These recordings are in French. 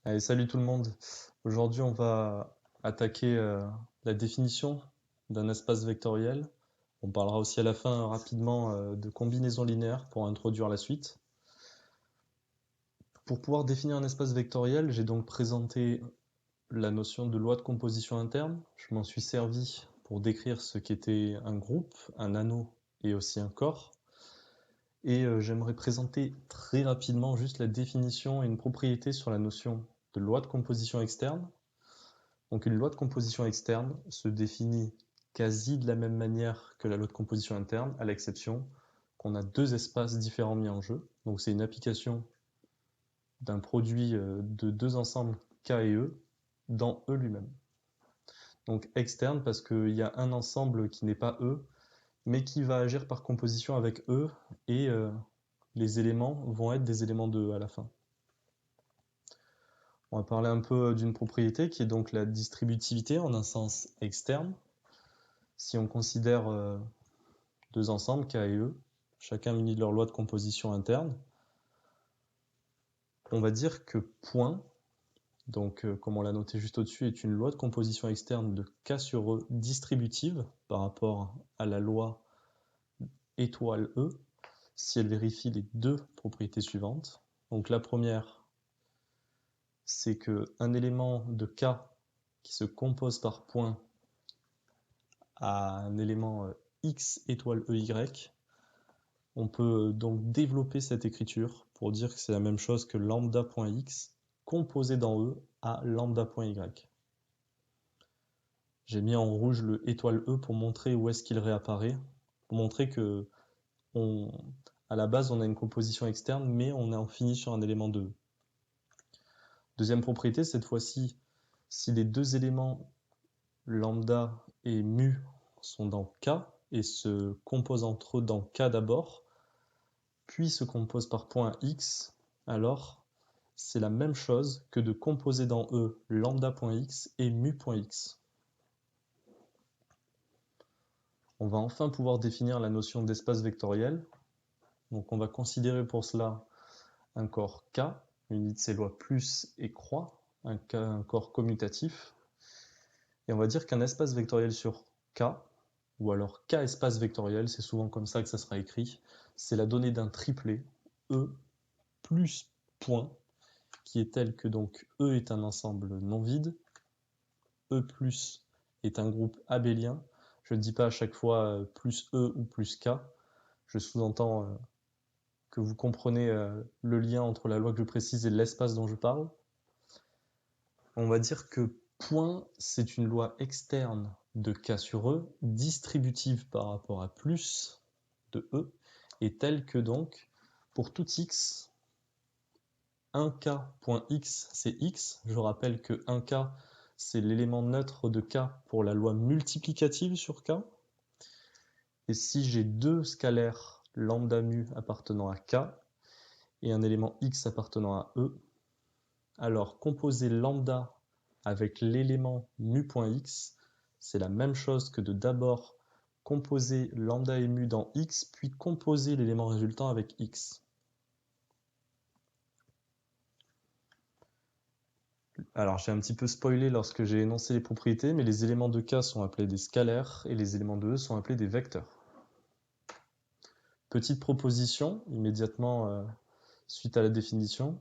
Allez, salut tout le monde. Aujourd'hui, on va attaquer la définition d'un espace vectoriel. On parlera aussi à la fin rapidement de combinaison linéaire pour introduire la suite. Pour pouvoir définir un espace vectoriel, j'ai donc présenté la notion de loi de composition interne. Je m'en suis servi pour décrire ce qu'était un groupe, un anneau et aussi un corps. Et j'aimerais présenter très rapidement juste la définition et une propriété sur la notion de loi de composition externe. Donc une loi de composition externe se définit quasi de la même manière que la loi de composition interne, à l'exception qu'on a deux espaces différents mis en jeu. Donc c'est une application d'un produit de deux ensembles K et E dans E lui-même. Donc externe parce qu'il y a un ensemble qui n'est pas E, mais qui va agir par composition avec E, et les éléments vont être des éléments de E à la fin. On va parler un peu d'une propriété qui est donc la distributivité en un sens externe. Si on considère deux ensembles, K et E, chacun muni de leur loi de composition interne, on va dire que point, donc comme on l'a noté juste au-dessus, est une loi de composition externe de K sur E distributive par rapport à la loi étoile E, si elle vérifie les deux propriétés suivantes. Donc la première, c'est qu'un élément de K qui se compose par point a un élément X étoile EY. On peut donc développer cette écriture pour dire que c'est la même chose que lambda.x composé dans E à lambda.y. J'ai mis en rouge le étoile E pour montrer où est-ce qu'il réapparaît, pour montrer que à la base on a une composition externe, mais on en finit sur un élément de E. Deuxième propriété, cette fois-ci, si les deux éléments lambda et mu sont dans K et se composent entre eux dans K d'abord, puis se composent par point X, alors c'est la même chose que de composer dans E lambda.x et mu.x. On va enfin pouvoir définir la notion d'espace vectoriel. Donc on va considérer pour cela un corps K, muni de ses lois plus et croix, un corps commutatif. Et on va dire qu'un espace vectoriel sur K, ou alors K espace vectoriel, c'est souvent comme ça que ça sera écrit, c'est la donnée d'un triplet E plus point, qui est tel que donc E est un ensemble non vide, E plus est un groupe abélien. Je ne dis pas à chaque fois plus E ou plus K, je sous-entends que vous comprenez le lien entre la loi que je précise et l'espace dont je parle. On va dire que point, c'est une loi externe de K sur E, distributive par rapport à plus de E, et telle que donc, pour tout X, 1K.x, c'est X. Je rappelle que 1K, c'est l'élément neutre de K pour la loi multiplicative sur K. Et si j'ai deux scalaires lambda mu appartenant à K et un élément X appartenant à E, alors composer lambda avec l'élément mu.x, c'est la même chose que de d'abord composer lambda et mu dans X, puis composer l'élément résultant avec X. Alors j'ai un petit peu spoilé lorsque j'ai énoncé les propriétés, mais les éléments de K sont appelés des scalaires et les éléments de E sont appelés des vecteurs. Petite proposition, immédiatement suite à la définition.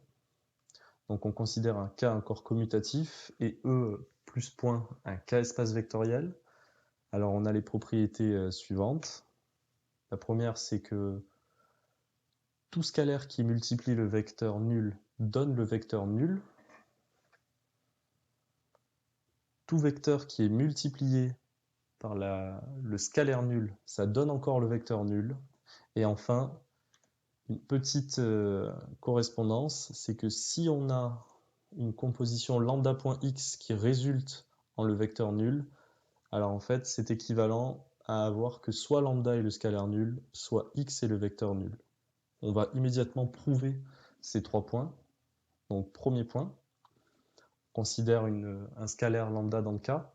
Donc on considère un K un corps commutatif et E plus point un K espace vectoriel. Alors on a les propriétés suivantes. La première, c'est que tout scalaire qui multiplie le vecteur nul donne le vecteur nul. Tout vecteur qui est multiplié par le scalaire nul, ça donne encore le vecteur nul. Et enfin, une petite correspondance, c'est que si on a une composition lambda.x qui résulte en le vecteur nul, alors en fait c'est équivalent à avoir que soit lambda est le scalaire nul, soit x est le vecteur nul. On va immédiatement prouver ces trois points. Donc premier point, on considère un scalaire lambda dans le cas.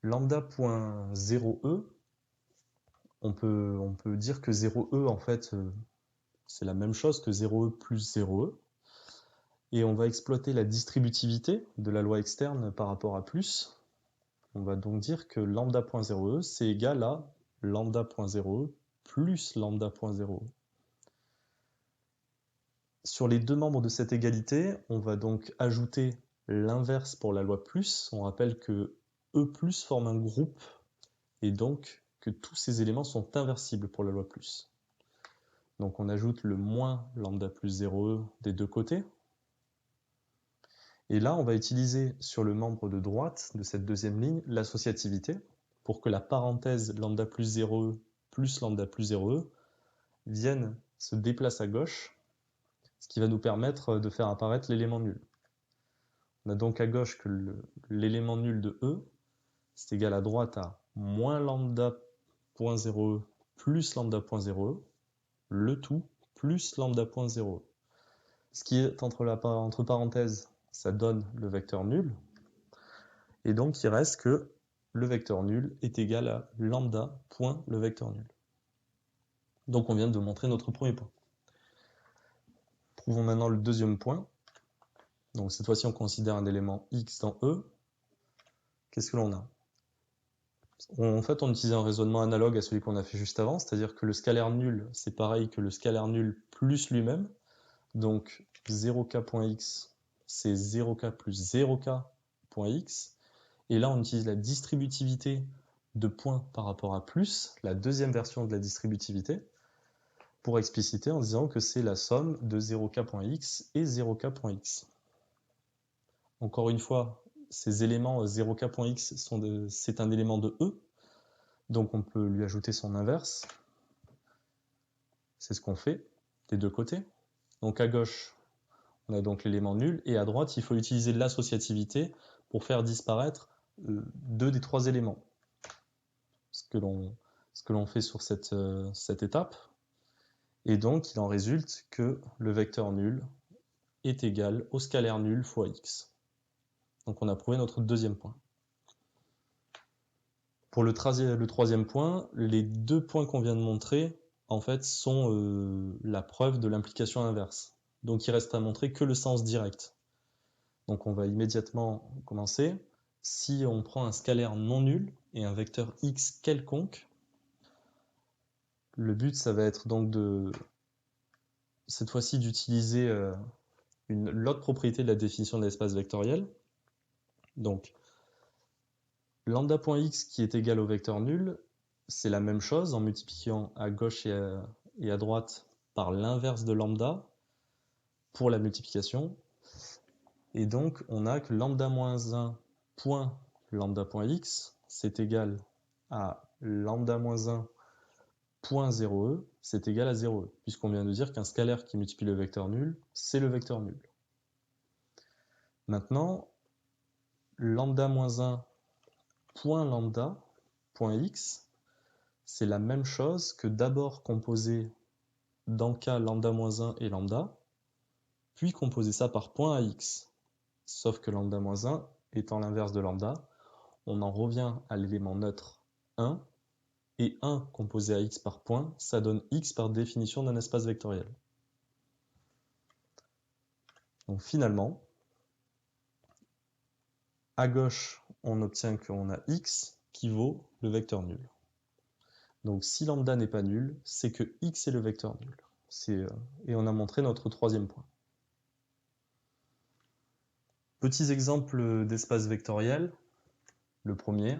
Lambda.0e, on peut dire que 0e en fait c'est la même chose que 0e plus 0e. Et on va exploiter la distributivité de la loi externe par rapport à plus. On va donc dire que lambda.0e, c'est égal à lambda.0e plus lambda.0e. Sur les deux membres de cette égalité, on va donc ajouter l'inverse pour la loi plus. On rappelle que E plus forme un groupe et donc que tous ces éléments sont inversibles pour la loi plus. Donc on ajoute le moins lambda plus 0e des deux côtés. Et là, on va utiliser sur le membre de droite de cette deuxième ligne l'associativité pour que la parenthèse lambda plus 0e plus lambda plus 0e vienne se déplacer à gauche, ce qui va nous permettre de faire apparaître l'élément nul. On a donc à gauche que l'élément nul de E, c'est égal à droite à moins lambda.0e plus lambda.0e, le tout plus lambda.0e. Ce qui est entre parenthèses, ça donne le vecteur nul. Et donc, il reste que le vecteur nul est égal à lambda point le vecteur nul. Donc, on vient de montrer notre premier point. Prouvons maintenant le deuxième point. Donc, cette fois-ci, on considère un élément x dans E. Qu'est-ce que l'on a? En fait, on utilise un raisonnement analogue à celui qu'on a fait juste avant, c'est-à-dire que le scalaire nul, c'est pareil que le scalaire nul plus lui-même. Donc, 0k.x, c'est 0k plus 0k.x. Et là, on utilise la distributivité de points par rapport à plus, la deuxième version de la distributivité, pour expliciter en disant que c'est la somme de 0k.x et 0k.x. Encore une fois, ces éléments 0k.x, c'est un élément de E, donc on peut lui ajouter son inverse. C'est ce qu'on fait des deux côtés. Donc à gauche, on a donc l'élément nul, et à droite, il faut utiliser l'associativité pour faire disparaître deux des trois éléments. Ce que l'on fait sur cette étape. Et donc, il en résulte que le vecteur nul est égal au scalaire nul fois x. Donc, on a prouvé notre deuxième point. Pour le troisième point, les deux points qu'on vient de montrer, en fait, sont la preuve de l'implication inverse. Donc, il reste à montrer que le sens direct. Donc, on va immédiatement commencer. Si on prend un scalaire non nul et un vecteur x quelconque, le but, ça va être donc cette fois-ci d'utiliser l'autre propriété de la définition de l'espace vectoriel. Donc, lambda.x qui est égal au vecteur nul, c'est la même chose en multipliant à gauche et à droite par l'inverse de lambda pour la multiplication. Et donc, on a que lambda-1 point lambda.x, c'est égal à lambda-1 point 0e, c'est égal à 0e, puisqu'on vient de dire qu'un scalaire qui multiplie le vecteur nul, c'est le vecteur nul. Maintenant, lambda-1 point lambda point x, c'est la même chose que d'abord composer dans le cas lambda-1 et lambda, puis composer ça par point à x. Sauf que lambda-1 étant l'inverse de lambda, on en revient à l'élément neutre 1, et 1 composé à x par point, ça donne x par définition d'un espace vectoriel. Donc finalement, à gauche, on obtient qu'on a x qui vaut le vecteur nul. Donc si lambda n'est pas nul, c'est que x est le vecteur nul. Et on a montré notre troisième point. Petits exemples d'espace vectoriel. Le premier,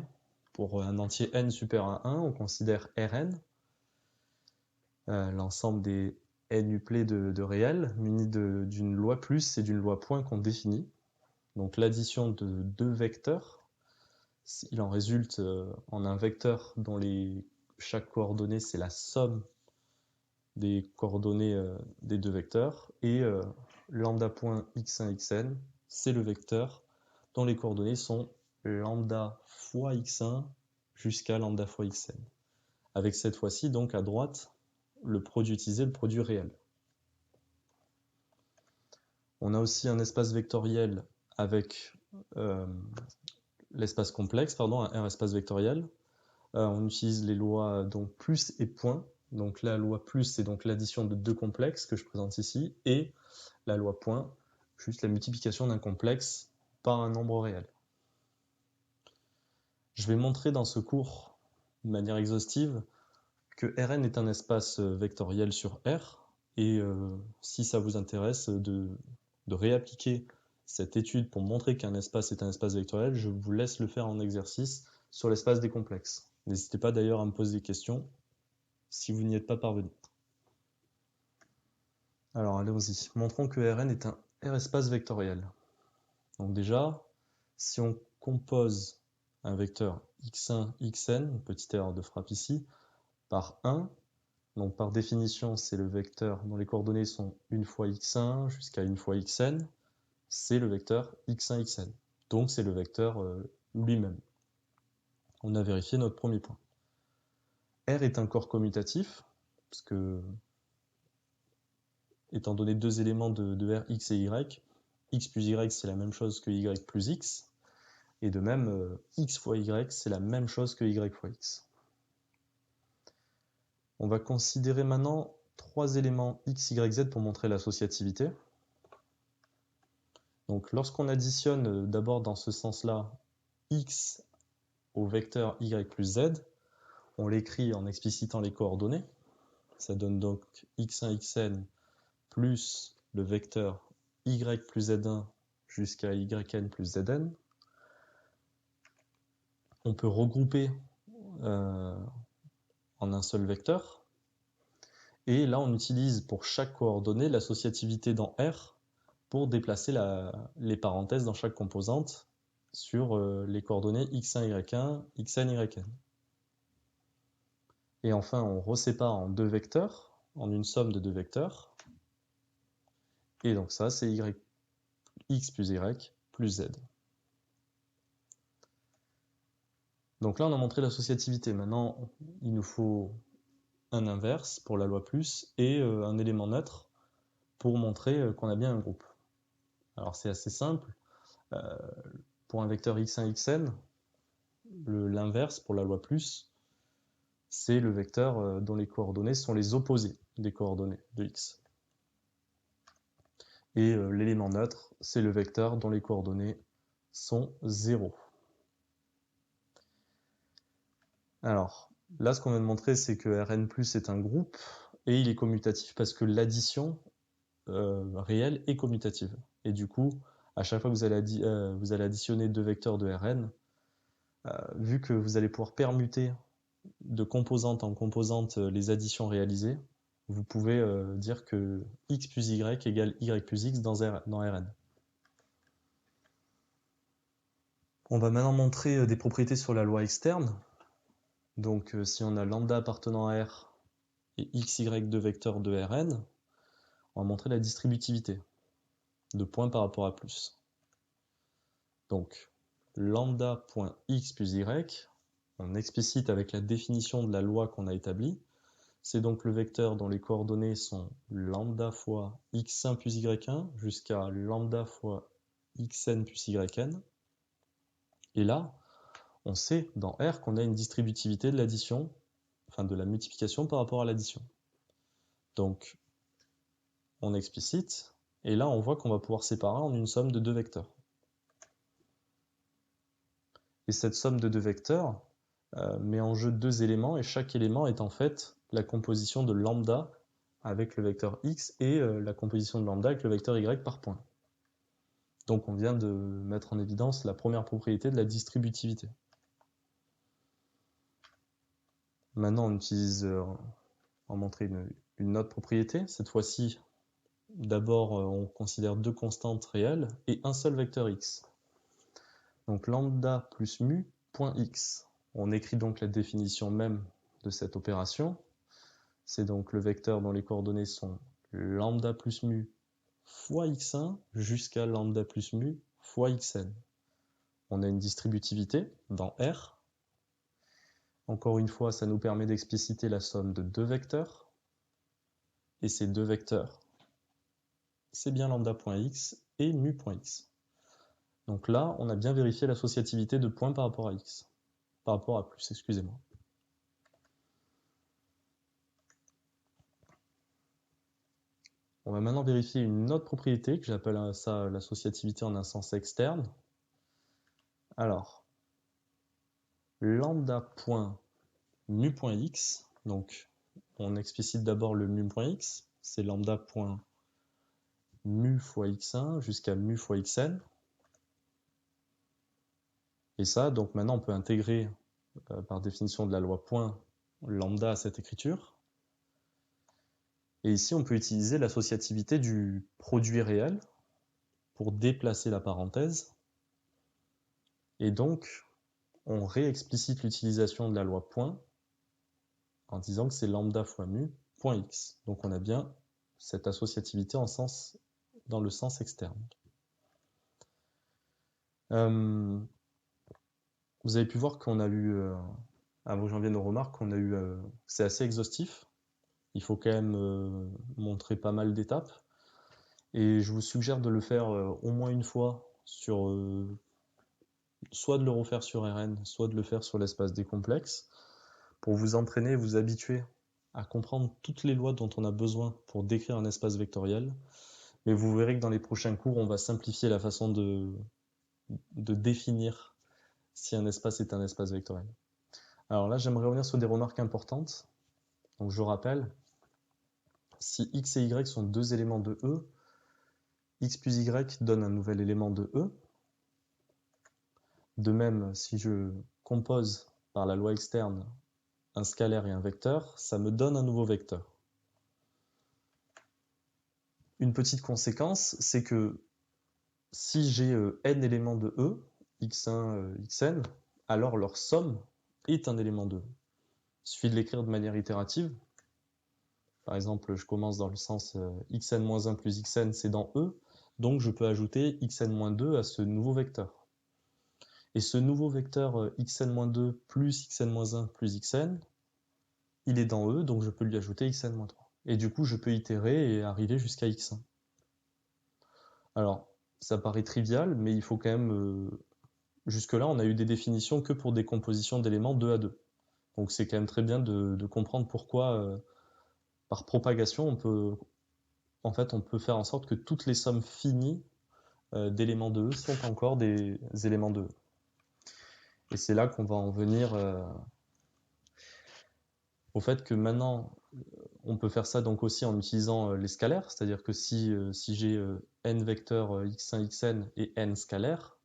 pour un entier n supérieur à 1, on considère Rn, l'ensemble des n uplets de réels, munis d'une loi plus et d'une loi point qu'on définit. Donc l'addition de deux vecteurs, il en résulte en un vecteur dont chaque coordonnée c'est la somme des coordonnées des deux vecteurs, et lambda.x1, xn, c'est le vecteur dont les coordonnées sont lambda fois x1 jusqu'à lambda fois xn. Avec cette fois-ci, donc à droite, le produit utilisé, le produit réel. On a aussi un espace vectoriel avec l'espace complexe, un espace vectoriel. On utilise les lois donc plus et point. Donc la loi plus, c'est donc l'addition de deux complexes que je présente ici, et la loi point, juste la multiplication d'un complexe par un nombre réel. Je vais montrer dans ce cours, de manière exhaustive, que Rn est un espace vectoriel sur R, et si ça vous intéresse de réappliquer cette étude pour montrer qu'un espace est un espace vectoriel, je vous laisse le faire en exercice sur l'espace des complexes. N'hésitez pas d'ailleurs à me poser des questions si vous n'y êtes pas parvenu. Alors allons-y, montrons que Rn est un R-espace vectoriel. Donc déjà, si on compose un vecteur x1, xn, petite erreur de frappe ici, par 1, donc par définition c'est le vecteur dont les coordonnées sont 1 fois x1 jusqu'à 1 fois xn, c'est le vecteur x1, xn. Donc c'est le vecteur lui-même. On a vérifié notre premier point. R est un corps commutatif, parce que, étant donné deux éléments de R, x et y, x plus y c'est la même chose que y plus x, et de même, x fois y c'est la même chose que y fois x. On va considérer maintenant trois éléments x, y, z pour montrer l'associativité. Donc lorsqu'on additionne d'abord dans ce sens-là x au vecteur y plus z, on l'écrit en explicitant les coordonnées. Ça donne donc x1, xn plus le vecteur y plus z1 jusqu'à yn plus zn. On peut regrouper en un seul vecteur. Et là, on utilise pour chaque coordonnée l'associativité dans R pour déplacer les parenthèses dans chaque composante sur les coordonnées x1, y1, xn, yn. Et enfin, on resépare en deux vecteurs, en une somme de deux vecteurs. Et donc ça, c'est x plus y plus z. Donc là, on a montré l'associativité. Maintenant, il nous faut un inverse pour la loi plus et un élément neutre pour montrer qu'on a bien un groupe. Alors c'est assez simple. Pour un vecteur x1, xn, l'inverse pour la loi plus, c'est le vecteur dont les coordonnées sont les opposés des coordonnées de x. Et l'élément neutre, c'est le vecteur dont les coordonnées sont 0. Alors, là, ce qu'on vient de montrer, c'est que Rn+ est un groupe, et il est commutatif parce que l'addition réelle est commutative. Et du coup, à chaque fois que vous allez additionner deux vecteurs de Rn, vu que vous allez pouvoir permuter de composante en composante les additions réalisées, vous pouvez dire que x plus y égale y plus x dans Rn. On va maintenant montrer des propriétés sur la loi externe. Donc si on a lambda appartenant à R et x, y deux vecteurs de Rn, on va montrer la distributivité de points par rapport à plus. Donc lambda.x plus y, on explicite avec la définition de la loi qu'on a établie. C'est donc le vecteur dont les coordonnées sont lambda fois x1 plus y1 jusqu'à lambda fois xn plus yn. Et là, on sait dans R qu'on a une distributivité de l'addition, enfin de la multiplication par rapport à l'addition. Donc, on explicite, et là on voit qu'on va pouvoir séparer en une somme de deux vecteurs. Et cette somme de deux vecteurs met en jeu deux éléments, et chaque élément est en fait la composition de lambda avec le vecteur x et la composition de lambda avec le vecteur y par point. Donc on vient de mettre en évidence la première propriété de la distributivité. Maintenant on utilise, on va montrer une autre propriété. Cette fois-ci, d'abord on considère deux constantes réelles et un seul vecteur x. Donc lambda plus mu point x. On écrit donc la définition même de cette opération. C'est donc le vecteur dont les coordonnées sont lambda plus mu fois x1 jusqu'à lambda plus mu fois xn. On a une distributivité dans R. Encore une fois, ça nous permet d'expliciter la somme de deux vecteurs. Et ces deux vecteurs, c'est bien lambda.x et mu.x. Donc là, on a bien vérifié l'associativité de points par rapport à x. Par rapport à plus, excusez-moi. On va maintenant vérifier une autre propriété que j'appelle ça l'associativité en un sens externe. Alors, lambda.mu.x, donc on explicite d'abord le mu.x, c'est lambda.mu fois x1 jusqu'à mu fois xn. Et ça, donc maintenant on peut intégrer par définition de la loi point lambda à cette écriture. Et ici on peut utiliser l'associativité du produit réel pour déplacer la parenthèse. Et donc on réexplicite l'utilisation de la loi point en disant que c'est lambda fois mu point x. Donc on a bien cette associativité dans le sens externe. Vous avez pu voir qu'on a eu, avant que j'en vienne aux remarques, c'est assez exhaustif. Il faut quand même montrer pas mal d'étapes. Et je vous suggère de le faire au moins une fois soit de le refaire sur Rn, soit de le faire sur l'espace décomplexe, pour vous entraîner et vous habituer à comprendre toutes les lois dont on a besoin pour décrire un espace vectoriel. Mais vous verrez que dans les prochains cours, on va simplifier la façon de définir si un espace est un espace vectoriel. Alors là, j'aimerais revenir sur des remarques importantes. Donc je rappelle, si x et y sont deux éléments de E, x plus y donne un nouvel élément de E. De même, si je compose par la loi externe un scalaire et un vecteur, ça me donne un nouveau vecteur. Une petite conséquence, c'est que si j'ai n éléments de E, x1, xn, alors leur somme est un élément de E. Il suffit de l'écrire de manière itérative. Par exemple, je commence dans le sens xn-1 plus xn, c'est dans E, donc je peux ajouter xn-2 à ce nouveau vecteur. Et ce nouveau vecteur xn-2 plus xn-1 plus xn, il est dans E, donc je peux lui ajouter xn-3. Et du coup, je peux itérer et arriver jusqu'à x1. Alors, ça paraît trivial, mais il faut quand même... Jusque-là, on a eu des définitions que pour des compositions d'éléments 2 à 2. Donc c'est quand même très bien de comprendre pourquoi, par propagation, on peut faire en sorte que toutes les sommes finies d'éléments de E sont encore des éléments de E. Et c'est là qu'on va en venir au fait que maintenant, on peut faire ça donc aussi en utilisant les scalaires, c'est-à-dire que si j'ai n vecteurs x1, xn et n scalaires,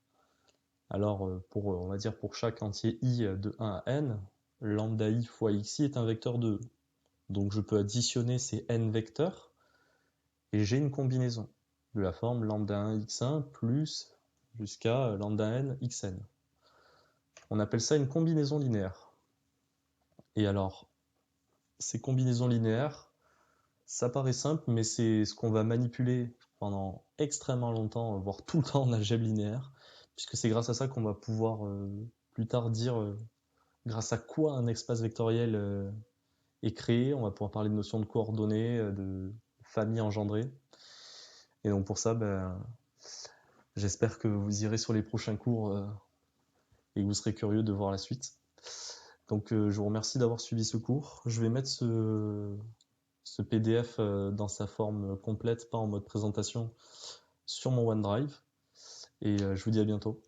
alors on va dire pour chaque entier i de 1 à n, lambda i fois xi est un vecteur de E. Donc je peux additionner ces n vecteurs et j'ai une combinaison de la forme lambda 1 x1 plus jusqu'à lambda n xn. On appelle ça une combinaison linéaire. Et alors, ces combinaisons linéaires, ça paraît simple, mais c'est ce qu'on va manipuler pendant extrêmement longtemps, voire tout le temps en algèbre linéaire, puisque c'est grâce à ça qu'on va pouvoir plus tard dire grâce à quoi un espace vectoriel est créé. On va pouvoir parler de notions de coordonnées, de famille engendrée. Et donc pour ça, j'espère que vous irez sur les prochains cours et que vous serez curieux de voir la suite. Donc je vous remercie d'avoir suivi ce cours. Je vais mettre ce PDF dans sa forme complète, pas en mode présentation, sur mon OneDrive. Et je vous dis à bientôt.